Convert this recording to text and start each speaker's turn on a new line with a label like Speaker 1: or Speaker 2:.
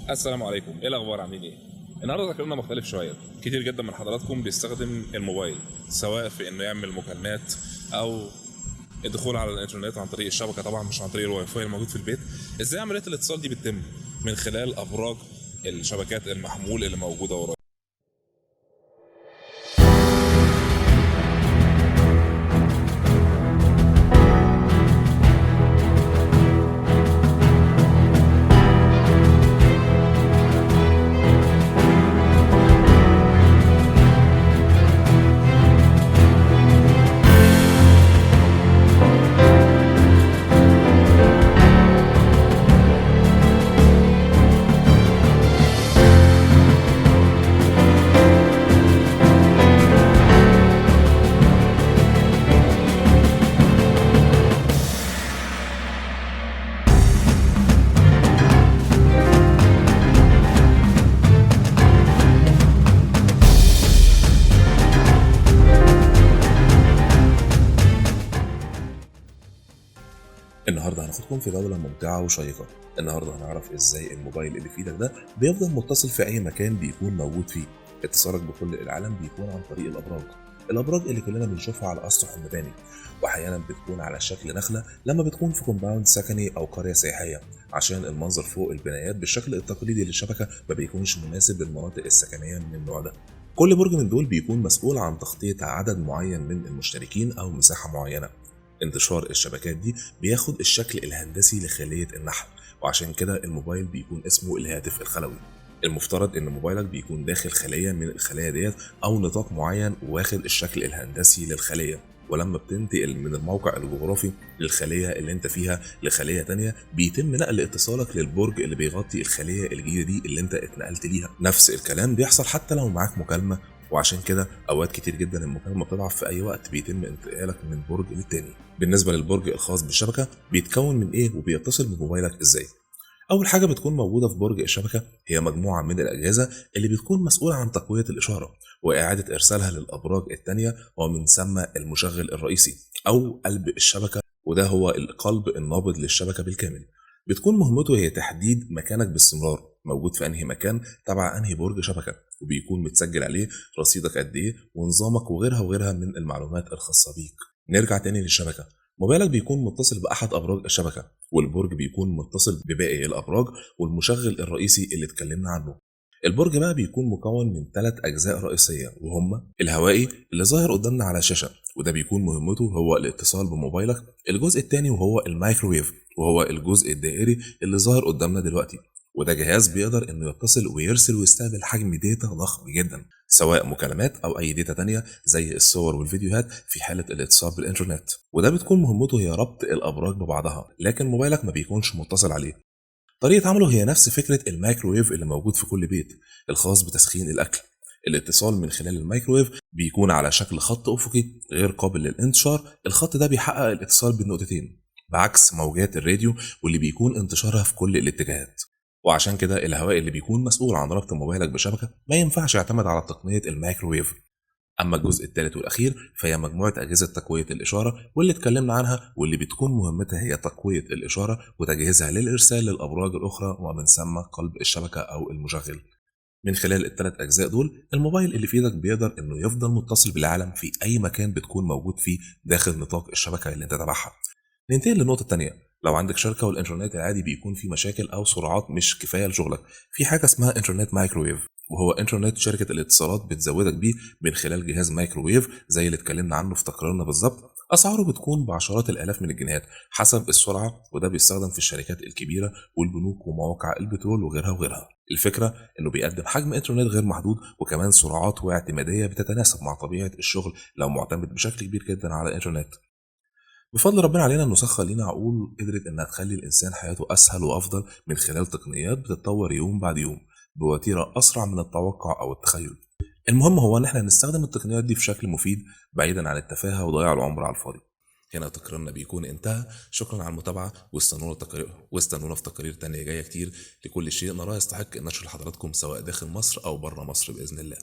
Speaker 1: السلام عليكم، ايه الاخبار؟ عاملين ايه؟ النهارده تكلمنا مختلف شويه. كتير جدا من حضراتكم بيستخدم الموبايل سواء في انه يعمل مكالمات او الدخول على الانترنت عن طريق الشبكه، طبعا مش عن طريق الواي فاي الموجود في البيت. ازاي عمليه الاتصال دي بتتم؟ من خلال ابراج الشبكات المحمول اللي موجوده ورايا.
Speaker 2: النهارده هناخدكم في جولة ممتعة وشيقة. النهارده هنعرف ازاي الموبايل اللي في ايدك ده بيفضل متصل في اي مكان بيكون موجود فيه. اتصالك بكل العالم بيكون عن طريق الابراج اللي كلنا بنشوفها على اسطح المباني، واحيانا بتكون على شكل نخلة لما بتكون في كومباوند سكني او قرية سياحية، عشان المنظر فوق البنايات بالشكل التقليدي للشبكة ما بيكونش مناسب للمناطق السكنية من النوع ده. كل برج من دول بيكون مسؤول عن تغطية عدد معين من المشتركين او مساحة معينة. انتشار الشبكات دي بياخد الشكل الهندسي لخلية النحل، وعشان كده الموبايل بيكون اسمه الهاتف الخلوي. المفترض ان موبايلك بيكون داخل خلية من الخلايا ديت او نطاق معين واخد الشكل الهندسي للخلية، ولما بتنتقل من الموقع الجغرافي للخلية اللي انت فيها لخلية تانية بيتم نقل اتصالك للبرج اللي بيغطي الخلية الجديدة دي اللي انت اتنقلت ليها. نفس الكلام بيحصل حتى لو معاك مكالمة، وعشان كده اوقات كتير جدا المكالمه بتضعف في اي وقت بيتم انتقالك من برج للتاني. بالنسبه للبرج الخاص بالشبكه بيتكون من ايه وبيتصل بموبايلك ازاي؟ اول حاجه بتكون موجوده في برج الشبكه هي مجموعه من الاجهزه اللي بتكون مسؤوله عن تقويه الاشاره واعاده ارسالها للابراج التانيه، ومن ثم المشغل الرئيسي او قلب الشبكه، وده هو القلب النابض للشبكه بالكامل. بتكون مهمته هي تحديد مكانك باستمرار، موجود في انهي مكان تبع انهي برج شبكه، وبيكون متسجل عليه رصيدك قد ايه ونظامك وغيرها من المعلومات الخاصه بيك. نرجع تاني للشبكه. موبايلك بيكون متصل باحد ابراج الشبكه، والبرج بيكون متصل بباقي الابراج والمشغل الرئيسي اللي اتكلمنا عنه. البرج بقى بيكون مكون من 3 اجزاء رئيسيه، وهم الهوائي اللي ظاهر قدامنا على الشاشه، وده بيكون مهمته هو الاتصال بموبايلك. الجزء الثاني وهو الميكروويف، وهو الجزء الدائري اللي ظاهر قدامنا دلوقتي، وده جهاز بيقدر انه يتصل ويرسل ويستقبل حجم داتا ضخم جدا، سواء مكالمات او اي داتا تانية زي الصور والفيديوهات في حالة الاتصال بالانترنت. وده بتكون مهمته هي ربط الابراج ببعضها، لكن موبايلك ما بيكونش متصل عليه. طريقة عمله هي نفس فكرة الميكروويف اللي موجود في كل بيت، الخاص بتسخين الاكل. الاتصال من خلال الميكروويف بيكون على شكل خط افقي غير قابل للانتشار. الخط ده بيحقق الاتصال بين نقطتين، بعكس موجات الراديو واللي بيكون انتشارها في كل الاتجاهات. وعشان كده الهواء اللي بيكون مسؤول عن ربط موبايلك بشبكة ما ينفعش يعتمد على تقنية الميكروويف. أما الجزء الثالث والأخير فهي مجموعة أجهزة تقوية الإشارة، واللي اتكلمنا عنها واللي بتكون مهمتها هي تقوية الإشارة وتجهيزها للإرسال للأبراج الأخرى، ومن ثم قلب الشبكة أو المشغل. من خلال الثلاث أجزاء دول الموبايل اللي في إيدك بيقدر إنه يفضل متصل بالعالم في أي مكان بتكون موجود فيه داخل نطاق الشبكة اللي أنت تبعها. ننتقل للنقطة التانية. لو عندك شركة والإنترنت العادي بيكون في مشاكل أو سرعات مش كفاية لشغلك، في حاجة اسمها إنترنت مايكروويف، وهو إنترنت شركة الاتصالات بتزودك بيه من خلال جهاز مايكروويف زي اللي اتكلمنا عنه في تقريرنا بالظبط. أسعاره بتكون بعشرات الآلاف من الجنيهات حسب السرعة، وده بيستخدم في الشركات الكبيرة والبنوك ومواقع البترول وغيرها. الفكرة إنه بيقدم حجم إنترنت غير محدود، وكمان سرعات واعتمادية بتتناسب مع طبيعة الشغل لو معتمد بشكل كبير جدا على الإنترنت. بفضل ربنا علينا انه سخر لينا عقول قدرت انها تخلي الانسان حياته اسهل وافضل من خلال تقنيات بتتطور يوم بعد يوم بوتيره اسرع من التوقع او التخيل. المهم هو ان احنا نستخدم التقنيات دي في شكل مفيد بعيدا عن التفاهه وضياع العمر على الفاضي. هنا تقريرنا بيكون انتهى. شكرا على المتابعه، واستنونا في تقارير تانية جايه كتير لكل شيء نراه يستحق النشر لحضراتكم سواء داخل مصر او بره مصر باذن الله.